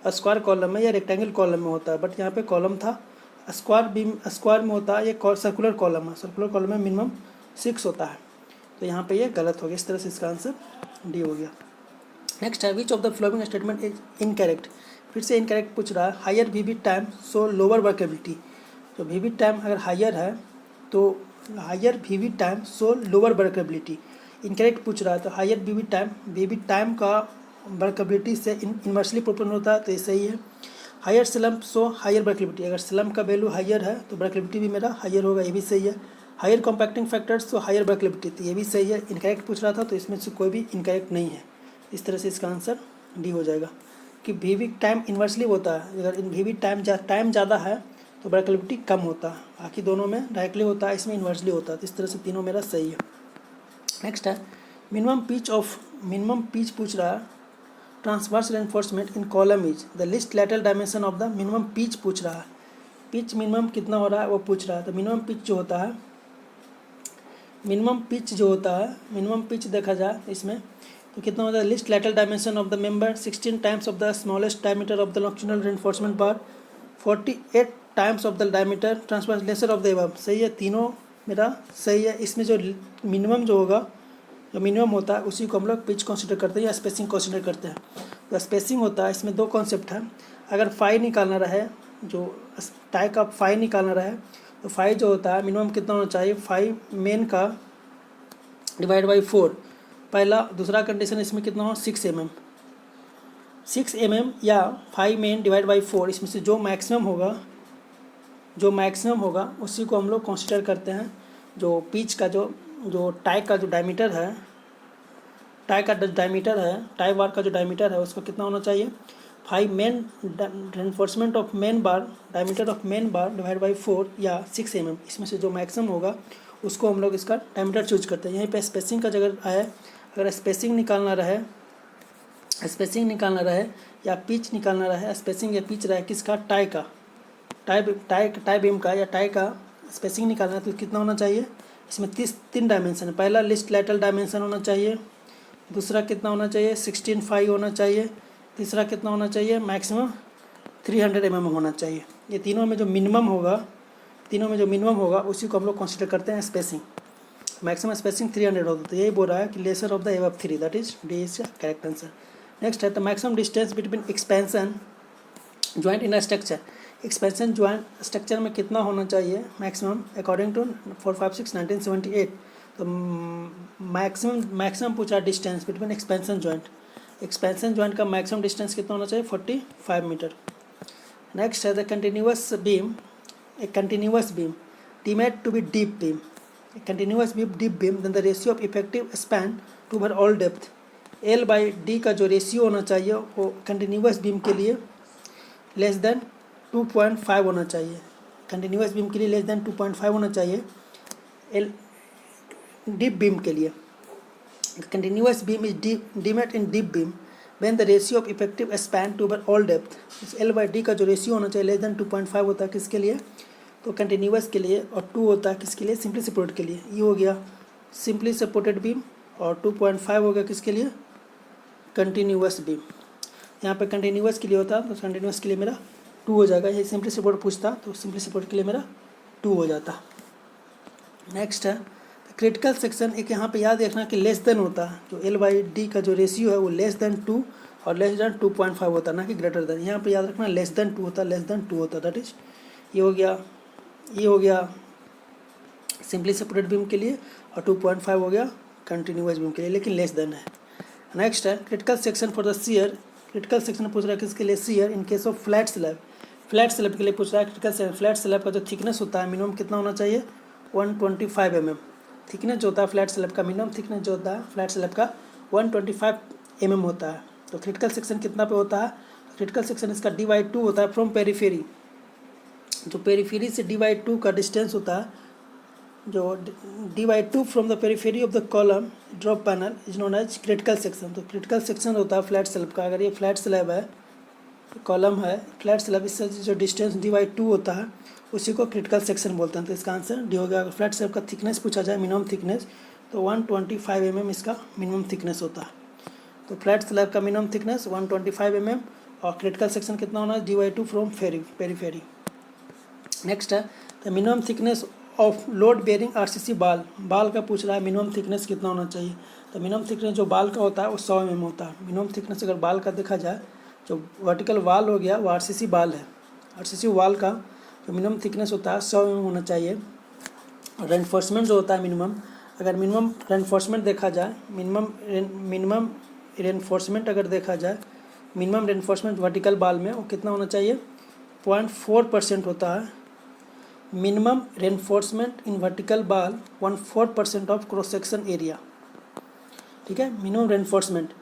स्क्वायर कॉलम में या रेक्टेंगल कॉलम में होता है, बट यहाँ पे कॉलम था स्क्वायर में होता है, ये सर्कुलर कॉलम है, सर्कुलर कॉलम में मिनिमम 6 होता है, तो यहाँ पे ये गलत हो गया। इस तरह से इसका आंसर डी हो गया। नेक्स्ट है which of the following statement is incorrect. फिर से इनकरेक्ट पूछ रहा है, higher VB time so lower workability. तो VB टाइम अगर हायर है तो higher VB time so lower workability, incorrect पूछ रहा है, तो हायर बीबी टाइम का ब्रेकेबिलिटी से इन्वर्सली प्रोपोर्शनल होता है, तो ये सही है। हायर स्लम्प सो हायर ब्रेकेबिलिटी, अगर स्लम्प का वैल्यू हायर है तो ब्रेकेबिलिटी भी मेरा हायर होगा, ये भी सही है। हायर कॉम्पैक्टिंग फैक्टर्स तो हायर ब्रेकेबिलिटी, तो ये भी सही है। इनकरेक्ट पूछ रहा था, तो इसमें से कोई भी इनकरेक्ट नहीं है। इस तरह से इसका आंसर डी हो जाएगा कि वीवी टाइम इन्वर्सली होता है, अगर वीवी टाइम ज़्यादा है तो ब्रेकेबिलिटी कम होता है। बाकी दोनों में डायरेक्टली होता है, इसमें इन्वर्सली होता है, तो इस तरह से तीनों मेरा सही है। नेक्स्ट है मिनिमम पिच पूछ रहा है। Transverse reinforcement in column is the least lateral dimension of the minimum pitch पूछ रहा है। पिच मिनिमम कितना हो रहा है वो पूछ रहा है। तो मिनिमम पिच जो होता है, मिनिमम पिच देखा जाए इसमें तो कितना होता है, least lateral dimension of the member 16 times of the smallest diameter of the longitudinal reinforcement bar 48 times of the diameter transverse lesser of the above. सही है, तीनों मेरा सही है। इसमें जो मिनिमम जो होगा, जो मिनिमम होता है उसी को हम लोग पिच कंसिडर करते हैं या स्पेसिंग कंसिडर करते हैं। तो स्पेसिंग होता है, इसमें दो कॉन्सेप्ट है। अगर फाई निकालना रहे, जो टाई का फाई निकालना रहे, तो फाई जो होता है मिनिमम कितना होना चाहिए, फाई मेन का डिवाइड बाई 4 पहला। दूसरा कंडीशन इसमें कितना हो 6 mm या 5 मेन डिवाइड बाई 4, इसमें से जो मैक्सिमम होगा उसी को हम लोग कंसिडर करते हैं। जो पिच का जो टाई का जो डायमीटर है, टाई बार का जो डायमीटर है उसको कितना होना चाहिए, 5 main reinforcement of main bar, diameter of main bar divide by 4 या 6 mm, इसमें से जो मैक्सिमम होगा उसको हम लोग इसका डायमीटर चूज करते हैं। यहीं पे स्पेसिंग का जगह आया, अगर स्पेसिंग निकालना रहे या पिच निकालना रहे, स्पेसिंग या पिच रहे किसका, टाई बीम का या टाई का स्पेसिंग निकालना है तो कितना होना चाहिए, इसमें 3 डायमेंशन है। पहला लिस्ट लैटरल डायमेंशन होना चाहिए, दूसरा कितना होना चाहिए 16.5 होना चाहिए, तीसरा कितना होना चाहिए मैक्सिमम 300 mm होना चाहिए। ये तीनों में जो मिनिमम होगा उसी को हम लोग कंसिडर करते हैं स्पेसिंग। मैक्सिमम स्पेसिंग 300 होता है, तो यही बोल रहा है कि lesser of the above 3, that is D is correct answer. Next है the maximum distance between expansion joint in a structure. Expansion joint structure में कितना होना चाहिए मैक्सिमम, अकॉर्डिंग टू 456 1978। तो मैक्सिमम पूछा डिस्टेंस बिटवीन एक्सपेंशन ज्वाइंट का maximum distance कितना होना चाहिए, 45 मीटर। नेक्स्ट है the continuous beam deemed to be deep beam, a continuous deep beam, then the ratio of effective span to overall depth, L by D का जो ratio होना चाहिए वो कंटिन्यूअस बीम के लिए लेस देन 2.5 होना चाहिए। कंटिन्यूअस बीम के लिए लेस देन 2.5 होना चाहिए। एल डीप बीम के लिए continuous beam is deemed in deep beam when the ratio of effective span to overall depth, L by D का जो रेशियो होना चाहिए लेस देन 2.5 होता है किसके लिए, तो कंटिन्यूअस के लिए, और 2 होता है किसके लिए, सिंपली सपोर्टेड के लिए। ये हो गया सिंपली सपोर्टेड बीम, और 2.5 हो गया किसके लिए, कंटिन्यूअस बीम। यहाँ पे कंटिन्यूअस के लिए होता तो कंटिन्यूअस के लिए मेरा 2 हो जाएगा। ये सिंपली सपोर्ट पूछता तो सिंपली सपोर्ट के लिए मेरा 2 हो जाता। नेक्स्ट है क्रिटिकल सेक्शन। एक यहाँ पे याद रखना कि लेस देन होता है, जो L by D का जो रेशियो है वो लेस देन 2 और लेस देन 2.5 होता है, ना कि ग्रेटर देन। यहाँ पे याद रखना लेस देन 2 होता है, दैट इज ये हो गया सिंपली सपोर्टेड बीम के लिए, और 2.5 हो गया कंटिन्यूअस बीम के लिए, लेकिन लेस देन है। नेक्स्ट है critical section for the shear. Critical section पूछ रहा है किसके लिए, shear in case of flat slab के लिए पूछ रहा है। क्रिटिकल सेक्शन फ्लैट स्लैब का जो थिकनेस होता है मिनिमम कितना होना चाहिए, 125 mm। थिकनेस जो होता है फ्लैट स्लैब का, मिनिमम थिकनेस जो होता है फ्लैट स्लैब का 125 mm होता है। तो क्रिटिकल सेक्शन कितना पे होता है, क्रिटिकल सेक्शन इसका D/2 होता है फ्रॉम पेरीफेरी। जो पेरीफेरी से D/2 का डिस्टेंस होता है, जो D/2 from the periphery of the column drop panel is known as critical section. तो क्रिटिकल सेक्शन होता है फ्लैट स्लैब का। अगर ये फ्लैट स्लैब है, कॉलम है फ्लैट स्लैब, इससे जो डिस्टेंस D/2 होता है उसी को क्रिटिकल सेक्शन बोलते हैं। तो इसका आंसर डी हो गया। अगर फ्लैट स्लैब का थिकनेस पूछा जाए मिनिमम थिकनेस, तो 125 mm इसका मिनिमम थिकनेस होता है। तो फ्लैट स्लैब का मिनिमम थिकनेस 125 mm, और क्रिटिकल सेक्शन कितना होना है, D/2 फ्रॉम पेरीफेरी। नेक्स्ट है the minimum thickness of load bearing RCC बाल का पूछ रहा है मिनिमम थिकनेस कितना होना चाहिए। तो मिनिमम थिकनेस जो बाल का होता है वो 100 mm होता है। मिनिमम थिकनेस अगर बाल का देखा जाए, जो वर्टिकल वाल हो गया वो RCC बाल है। RCC वाल का जो मिनिमम थिकनेस होता है 100 mm होना चाहिए। और रेनफोर्समेंट जो होता है मिनिमम, अगर मिनिमम रेनफोर्समेंट देखा जाए, मिनिमम रेनफोर्समेंट अगर देखा जाए, मिनिमम रेनफोर्समेंट वर्टिकल बाल में वो कितना होना चाहिए, 0.4% होता है। मिनिमम रेनफोर्समेंट इन वर्टिकल बाल 1/4% ऑफ क्रॉस सेक्शन एरिया, ठीक है। मिनिमम रेनफोर्समेंट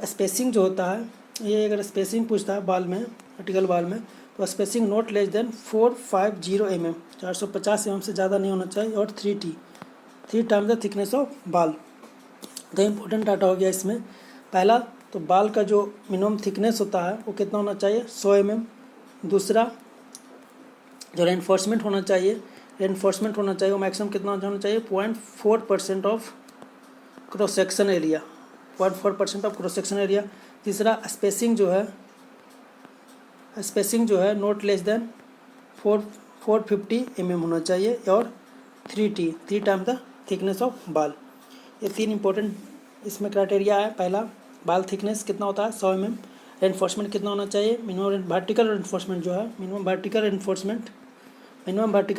स्पेसिंग जो होता है, ये अगर स्पेसिंग पूछता है बाल में, वर्टिकल बाल में, तो spacing not less then 450 mm, 450 mm से ज़्यादा नहीं होना चाहिए, और 3 टाइम्स द थिकनेस ऑफ बाल। तो इम्पोर्टेंट डाटा हो गया इसमें। पहला तो बाल का जो मिनिमम थिकनेस होता है वो कितना होना चाहिए, 100 mm। दूसरा जो रेनफोर्समेंट होना चाहिए, वो मैक्सिमम कितना होना चाहिए, 0.4% of cross section area, 0.4% of cross section area. तीसरा स्पेसिंग जो है नोट लेस देन 450 mm होना चाहिए, और 3 टाइम द थिकनेस ऑफ बाल। ये 3 इंपॉर्टेंट इसमें क्राइटेरिया है। पहला, बाल थिकनेस कितना होता है, 100 mm। रेनफोर्समेंट कितना होना चाहिए, मिनिमम वर्टिकल रेनफोर्समेंट जो है, मिनिमम वर्टिकल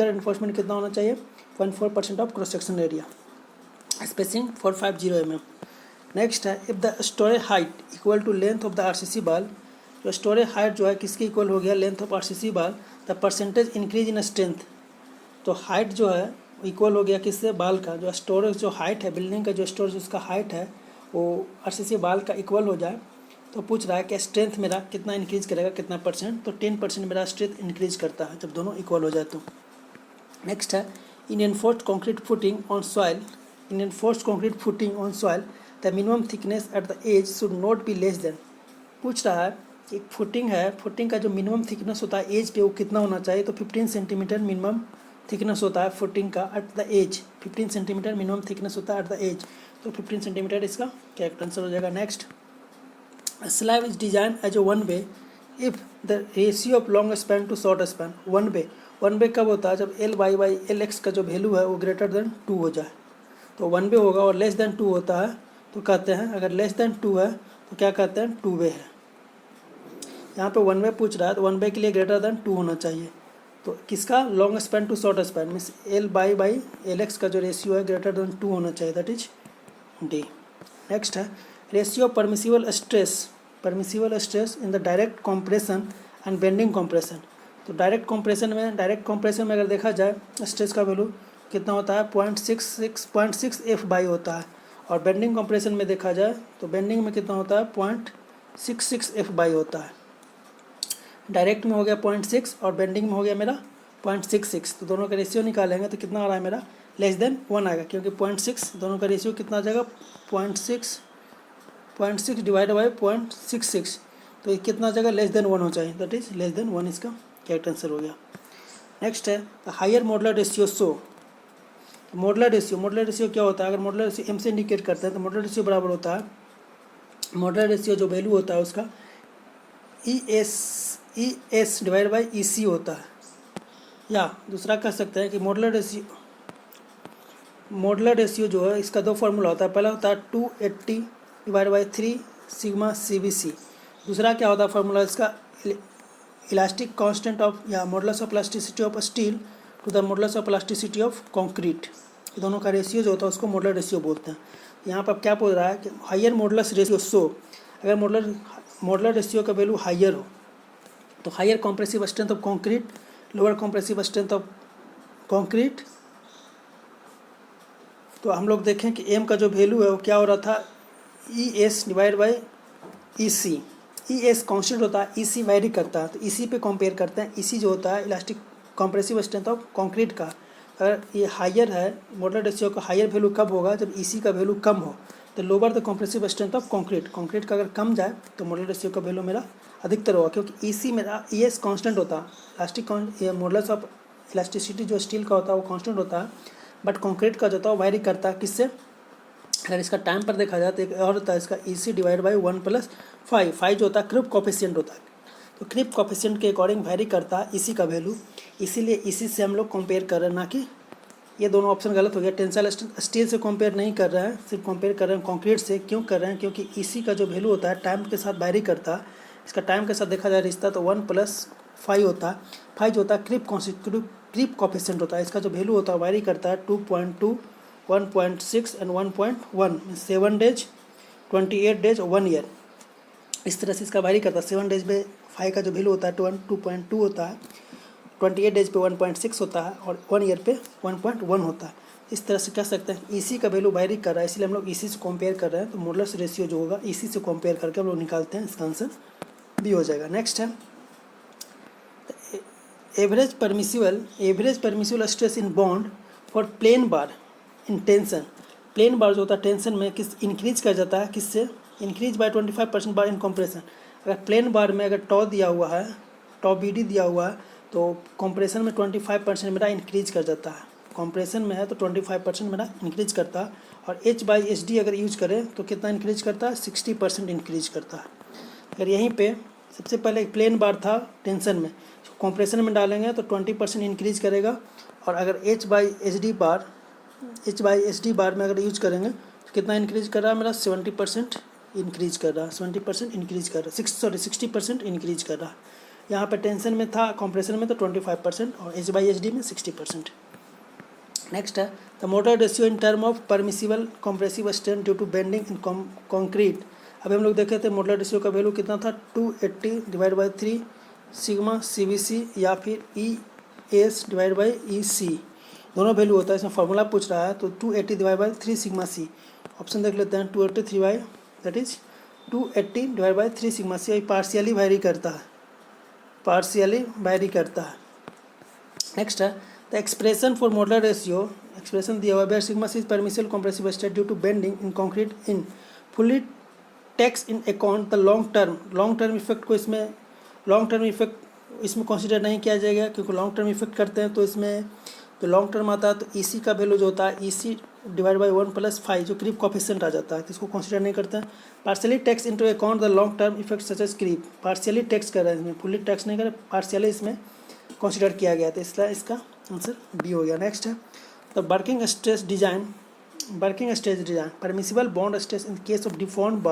रेनफोर्समेंट कितना होना चाहिए, 0.4% of cross section area. Spacing 450 mm। Next है, if the storage height equal to length of the RCC wall, जो स्टोरेज हाइट जो है किसके इक्वल हो गया, लेंथ ऑफ आरसीसी बाल, the percentage increase in strength. तो हाइट जो है इक्वल हो गया किससे, बाल का। जो स्टोरेज जो हाइट है, बिल्डिंग का जो स्टोरेज उसका हाइट है वो आरसीसी बाल का इक्वल हो जाए, तो पूछ रहा है कि स्ट्रेंथ मेरा कितना इंक्रीज करेगा, कितना परसेंट, तो 10% मेरा स्ट्रेंथ इंक्रीज करता है जब दोनों इक्वल हो जाए तो। नेक्स्ट है, in enforced concrete footing on soil, the minimum thickness at the edge should not be less than. पूछ रहा है कि फुटिंग का जो मिनिमम थिकनेस होता है एज पे वो कितना होना चाहिए, तो 15 सेंटीमीटर मिनिमम थिकनेस होता है फुटिंग का at the edge, 15 centimetre minimum thickness होता है एट द एज, तो 15 सेंटीमीटर इसका करेक्ट आंसर हो जाएगा। Next, slab is design as a one way if the ratio of long span to short span. One way कब होता है, जब L/L(x) का जो वैल्यू है वो ग्रेटर देन 2 हो जाए, तो वन वे होगा। और लेस देन 2 होता है तो कहते हैं, अगर लेस देन 2 है तो क्या कहते हैं, 2 वे है। यहाँ पे वन वे पूछ रहा है तो वन वे के लिए ग्रेटर देन 2 होना चाहिए। तो किसका, long span to short span means L/L(x) का जो रेशियो है ग्रेटर देन 2 होना चाहिए, दैट इज डी। नेक्स्ट है, ratio permissible stress in the direct compression and bending compression. तो डायरेक्ट कंप्रेशन में अगर देखा जाए स्ट्रेस का वैल्यू कितना होता है, 0.6 F/, होता है। और बेंडिंग कंप्रेशन में देखा जाए तो बेंडिंग में कितना होता है, 0.66 F/, होता है। डायरेक्ट में हो गया 0.6 और बेंडिंग में हो गया मेरा 0.66, तो दोनों का रेशियो निकालेंगे तो कितना आ रहा है मेरा, लेस देन 1 आएगा, क्योंकि 0.6 दोनों का रेशियो कितना आ जाएगा, 0.6 डिवाइड बाई 0.66, तो ये कितना जगह लेस देन 1 हो जाए, दैट इज लेस देन 1 इसका करेक्ट आंसर हो गया। नेक्स्ट है, higher modular ratio show. Modular ratio क्या होता है, अगर मॉडुलर रेशियो m से इंडिकेट करते हैं तो मॉडुलर रेशियो बराबर होता है, मॉडुलर रेशियो जो वैल्यू होता है उसका ES डिवाइड बाई EC होता है। या दूसरा कह सकते हैं कि मॉडुलर रेशियो जो है इसका 2 फार्मूला होता है। पहला होता है 280 डिवाइड बाई 3 सिग्मा CBC। दूसरा क्या होता है फार्मूला इसका, इलास्टिक कांस्टेंट ऑफ या modulus of elasticity of steel to the modulus of elasticity of concrete. ये दोनों का रेशियो जो होता है उसको मॉडुलर रेशियो बोलते हैं। यहाँ पर क्या बोल रहा है कि हायर मॉडुलस रेशियो शो, अगर मॉडुलर रेशियो का वैल्यू हायर हो तो higher compressive strength of concrete, lower compressive strength of concrete. तो हम लोग देखें कि m का जो वैल्यू है वो क्या हो रहा था, ES divide by EC। ES constant होता है, EC वैरी करता है, तो EC पे कंपेयर करते हैं। EC जो होता है elastic compressive strength of concrete का, अगर ये हायर है, मॉडुलर रेशियो का हायर वैल्यू कब होगा, जब EC का वैल्यू कम हो, तो lower the compressive strength of concrete का अगर कम जाए तो मॉडुलर रेशियो का वैल्यू मेरा अधिकतर होगा, क्योंकि EC मेरा ES कांस्टेंट होता है, इलास्टिक मॉडुलस ऑफ इलास्टिसिटी जो स्टील का होता है वो कांस्टेंट होता है, बट कंक्रीट का जो होता है वो वैरी करता है किससे, अगर इसका टाइम पर देखा जाए तो एक और होता है इसका EC डिवाइड बाई 1 + 5 जो होता है क्रिप कोफिशिएंट होता है। तो क्रिप कोफिशिएंट के अकॉर्डिंग वैरी करता है EC का वैल्यू, इसीलिए EC से हम लोग कंपेयर कर रहे हैं, ना कि ये दोनों ऑप्शन गलत हो गया। टेंसाइल स्टील से कंपेयर नहीं कर रहे हैं, सिर्फ कंपेयर कर रहे हैं कंक्रीट से। क्यों कर रहे हैं, क्योंकि EC का जो वैल्यू होता है टाइम के साथ वैरी करता है। इसका टाइम के साथ देखा जाए रिश्ता तो 1 + 5 होता है। 5 जो होता है क्रिप कोफिशिएंट होता है, इसका जो वैल्यू होता है वैरी करता है 2.2 1.6 एंड 1.1, 7 डेज, 28 डेज और 1 ईयर। इस तरह से इसका वारी करता है। 7 डेज पे फाई का जो वैल्यू होता है 2.2 होता है, 28 डेज पे 1.6 होता है और 1 ईयर पे 1.1 होता है। इस तरह से कह सकते हैं ईसी का वैल्यू वायरी कर रहा है, इसलिए हम लोग ईसी से कंपेयर कर रहे हैं, तो मॉडुलस रेशियो जो होगा ईसी से कंपेयर करके हम लोग निकालते हैं, इसका आंसर बी हो जाएगा। नेक्स्ट है average permissible stress in bond for plane bar in tension. Plane बार जो होता है टेंशन में किस इंक्रीज कर जाता है, किससे? Increase by 25% bar in compression. अगर प्लेन बार में अगर टॉ दिया हुआ है, टॉ बी डी दिया हुआ है, तो कंप्रेशन में 25% मेरा इंक्रीज कर जाता है। कंप्रेशन में है तो 25% मेरा इंक्रीज करता है। और H/SD अगर यूज करें तो कितना इंक्रीज करता है? 60% इंक्रीज करता है। अगर यहीं पे सबसे पहले एक प्लेन बार था टेंशन में, कंप्रेशन में डालेंगे तो 20% इंक्रीज करेगा। और अगर H/SD बार में अगर यूज करेंगे तो कितना इंक्रीज कर रहा है मेरा? 70% इंक्रीज कर रहा है, 70% इंक्रीज कर रहा है, 60% इंक्रीज कर रहा है। यहाँ पे टेंशन में था, कंप्रेशन में तो 25% और H/SD में 60%। नेक्स्ट है the modular ratio in term of permissible compressive strain due to bending in concrete. अभी हम लोग देखे थे मोटर रेशियो का वैल्यू कितना था? 280/3 सिग्मा CVC या फिर ES/EC, दोनों वैल्यू होता है। इसमें फार्मूला पूछ रहा है तो 280/3 सिग्मा C। ऑप्शन देख लेते हैं, 280/3 सिग्मा C। ये पार्शियली वैरी करता है, नेक्स्ट है the expression for modular ratio, expression दिया हुआ where sigma C is permissible compressive stress due to bending in concrete in fully takes in account the long term effect को। इसमें long term effect इसमें consider नहीं किया जाएगा, क्योंकि long term effect करते हैं तो इसमें तो लॉन्ग टर्म आता है तो EC का वैल्यू जो होता है EC/1 + 5 जो क्रीप कोफिशिएंट आ जाता है, तो इसको कंसिडर नहीं करते हैं। Partially takes into account the long term effect such as creep, partially takes कर रहे हैं इसमें, फुल्ली टेक्स नहीं कर रहे, पार्शियली इसमें कंसिडर किया गया, तो इसलिए इसका आंसर बी हो गया। नेक्स्ट है the working stress design permissible bond stress in case of deformed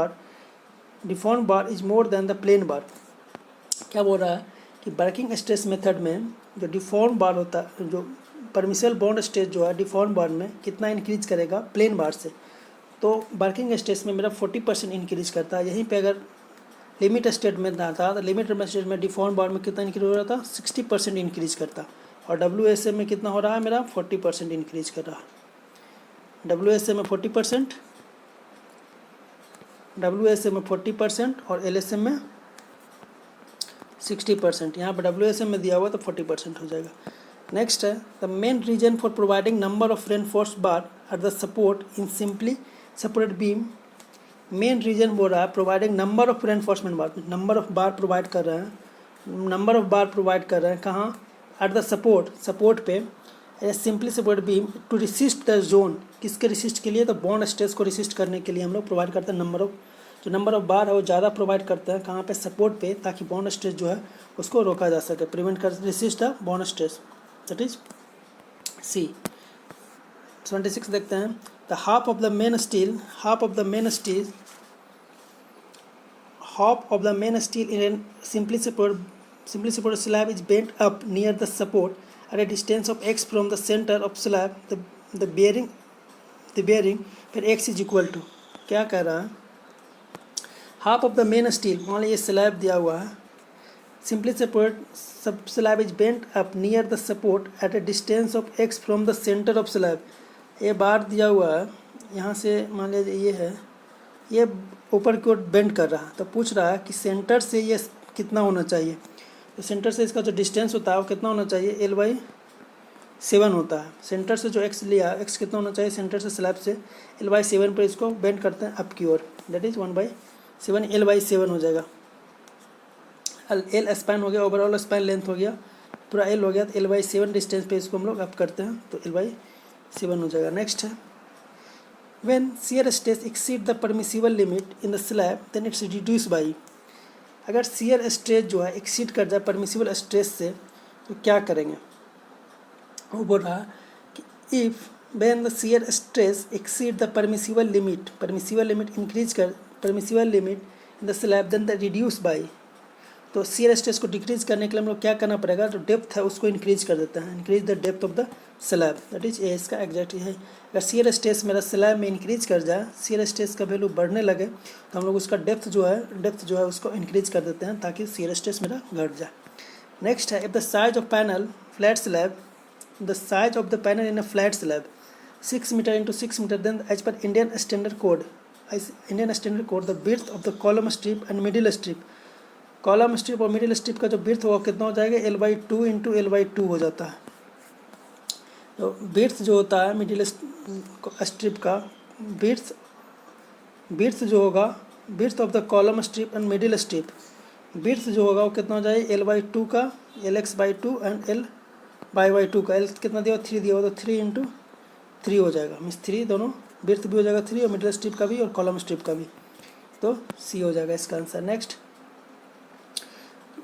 bar is more than the plane बार। क्या बोल रहा है कि वर्किंग स्ट्रेस मेथड में जो डिफॉर्म बार होता है, जो परमिसिबल बॉन्ड स्ट्रेस जो है डिफॉर्म बार में कितना इंक्रीज करेगा प्लेन बार से, तो वर्किंग स्ट्रेस में मेरा 40% इंक्रीज करता है। यहीं पे अगर लिमिट स्टेट में था तो लिमिट स्टेट में डिफॉर्म बार में कितना इंक्रीज हो रहा था? 60% इंक्रीज करता। और WSA में कितना हो रहा है मेरा? 40% इंक्रीज कर रहा है। WSA में 40% और LSM में 60%। यहाँ पर WSM में दिया हुआ तो 40% हो जाएगा। नेक्स्ट है the main reason for providing number of reinforced bar at the support in simply separate beam. Main reason बोल रहा है providing number of reinforcement bar, number of bar provide कर रहे हैं, कहाँ? एट द सपोर्ट पे simply separate beam to resist the zone. किसके resist के लिए? तो बॉन्ड स्ट्रेस को रिसिस्ट करने के लिए हम लोग प्रोवाइड करते हैं नंबर ऑफ बार है वो ज़्यादा प्रोवाइड करते हैं, कहाँ पे? सपोर्ट पे, ताकि बॉन्ड स्ट्रेस जो है उसको रोका जा सके, प्रिवेंट कर resist the bond stress, that is C। 26 देखते हैं the half of the main steel in simply supported slab is bent up near the support at a distance of x from the center of slab the bearing where x is equal to। क्या कह रहा है? Half of the main steel, मान लीजिए slab दिया हुआ है, simply support सब slab is bent up near the support at A distance of x from the centre of slab. ये बार दिया हुआ है, यहाँ से मान लीजिए ये है, ये ऊपर की ओर बेंड कर रहा है, तो पूछ रहा है कि सेंटर से ये कितना होना चाहिए। तो सेंटर से इसका जो डिस्टेंस होता है वो कितना होना चाहिए? L/7 होता है। सेंटर से जो x लिया, x कितना होना चाहिए? सेंटर से स्लैब से L/7 पर इसको बेंड करते हैं अप की ओर, दैट इज 1/7 L/7 हो जाएगा। L स्पैन हो गया, ओवरऑल स्पैन लेंथ हो गया, पूरा L हो गया, तो L/7 डिस्टेंस पे इसको हम लोग अप करते हैं तो L/7 हो जाएगा। नेक्स्ट है when shear stress exceed the permissible limit in the slab then it's reduce by. अगर शियर स्ट्रेस जो है एक्सीड कर जाए परमिसिबल स्ट्रेस से तो क्या करेंगे? वो बोल रहा कि if when the shear stress exceed the permissible limit increase कर permissible limit in the slab then the reduce by. तो शियर स्ट्रेस को डिक्रीज करने के लिए हम लोग क्या करना पड़ेगा, जो डेप्थ है उसको इंक्रीज कर देते हैं, increase the depth of the slab, that is ए इसका एग्जैक्ट है। अगर शियर स्ट्रेस मेरा स्लैब में इंक्रीज कर जाए, शियर स्ट्रेस का वैल्यू बढ़ने लगे तो हम लोग उसका डेप्थ जो है उसको इंक्रीज कर देते हैं ताकि शियर स्ट्रेस मेरा घट जाए। नेक्स्ट है, if the size of panel flat slab, the size of the panel in a flat slab 6 metre into 6 metre, then as per Indian standard code the width of the column strip and middle strip, column strip और middle strip का जो width होगा कितना हो जाएगा, L/2 into L/2 हो जाता है। तो विड्थ जो होता है मिडिल स्ट्रिप का विड्थ जो होगा, width of the column strip and middle strip, width जो होगा वो कितना हो जाएगा, L/2 का, LX/2 एंड L/2 का, L कितना दिया 3 दिया हो तो 3 इंटू 3 हो जाएगा, मीन्स 3 दोनों विड्थ भी हो जाएगा 3 और मिडिल स्ट्रिप का भी और कॉलम स्ट्रिप का भी, तो C हो जाएगा इसका answer. Next,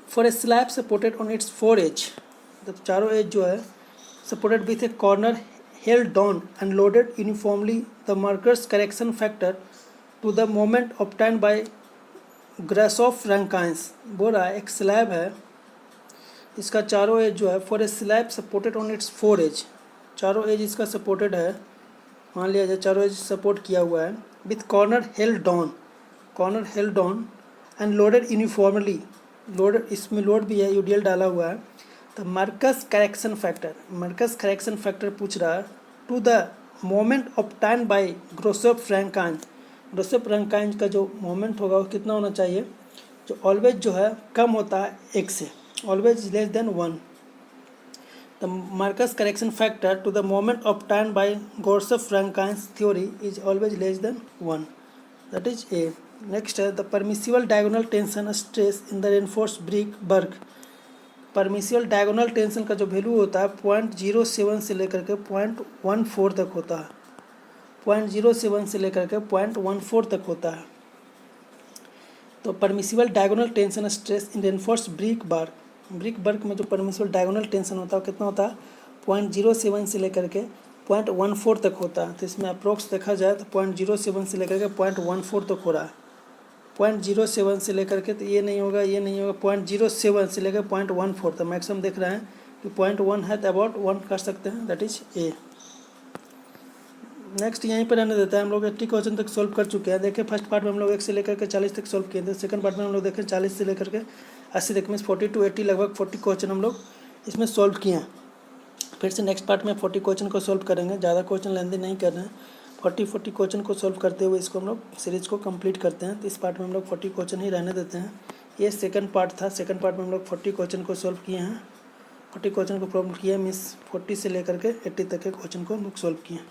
for a slab supported on its 4 edge, मतलब चारों एज जो है supported with a corner held down and loaded uniformly, the Marcus correction factor to the moment obtained by Grashof Rankine's. बोल रहा है एक स्लैब है, इसका चारों एज जो है, for a slab supported on its 4 edge, चारों एज इसका सपोर्टेड है, मान लिया जाए चारों एज सपोर्ट किया हुआ है, with corner held down and loaded uniformly, load इसमें लोड भी है, यूडीएल डाला हुआ है, तो मार्कस करेक्शन फैक्टर पूछ रहा है to the moment obtained by Grashof Rankine का जो मोमेंट होगा वो कितना होना चाहिए, जो ऑलवेज जो है कम होता है 1 से, always less than 1, the Marcus correction factor to the moment obtained by Grashof Rankine theory is always less than 1, that is A. Next है, the permissible diagonal tension stress in the reinforced brick work, permissible diagonal tension का जो value होता है 0.07 से लेकर के 0.14 तक होता है, 0.07 से लेकर के 0.14 तक होता है। तो परमिसिबल डायगोनल टेंशन स्ट्रेस इन रेनफोर्स्ड ब्रिक वर्क में जो परमिसिबल डायगोनल टेंशन होता है कितना होता है, 0.07 से लेकर के 0.14 तक होता है। तो इसमें अप्रोक्स देखा जाए तो 0.07 से लेकर के 0.14 तक हो रहा है, 0.07 से लेकर के, तो ये नहीं होगा 0.07 से लेकर 0.14, तो मैक्सिमम देख रहे हैं कि 0.1 है तो अबाउट 1 कर सकते हैं, दैट इज ए। नेक्स्ट यहीं पर रहने देता है, हम लोग 80 क्वेश्चन तक सोल्व कर चुके हैं। देखिए फर्स्ट पार्ट में हम लोग 1 से लेकर के 40 तक सोल्व किए थे, सेकंड पार्ट में हम लोग देखें 40 से लेकर के 80 तक, मीन्स 40 to 80 लगभग 40 क्वेश्चन हम लोग इसमें सोल्व किए हैं। फिर से नेक्स्ट पार्ट में 40 क्वेश्चन को सोल्व करेंगे, ज़्यादा क्वेश्चन लेंदी नहीं कर रहे हैं, 40 क्वेश्चन को सोल्व करते हुए इसको हम लोग सीरीज को कंप्लीट करते हैं। तो इस पार्ट में हम लोग 40 क्वेश्चन ही रहने देते हैं। ये सेकंड पार्ट था, सेकंड पार्ट में हम लोग 40 क्वेश्चन को सोल्व किए हैं, 40 क्वेश्चन को प्रॉब्लम किया, मीन्स 40 से लेकर के 80 तक के क्वेश्चन को हम लोग सोल्व किए हैं।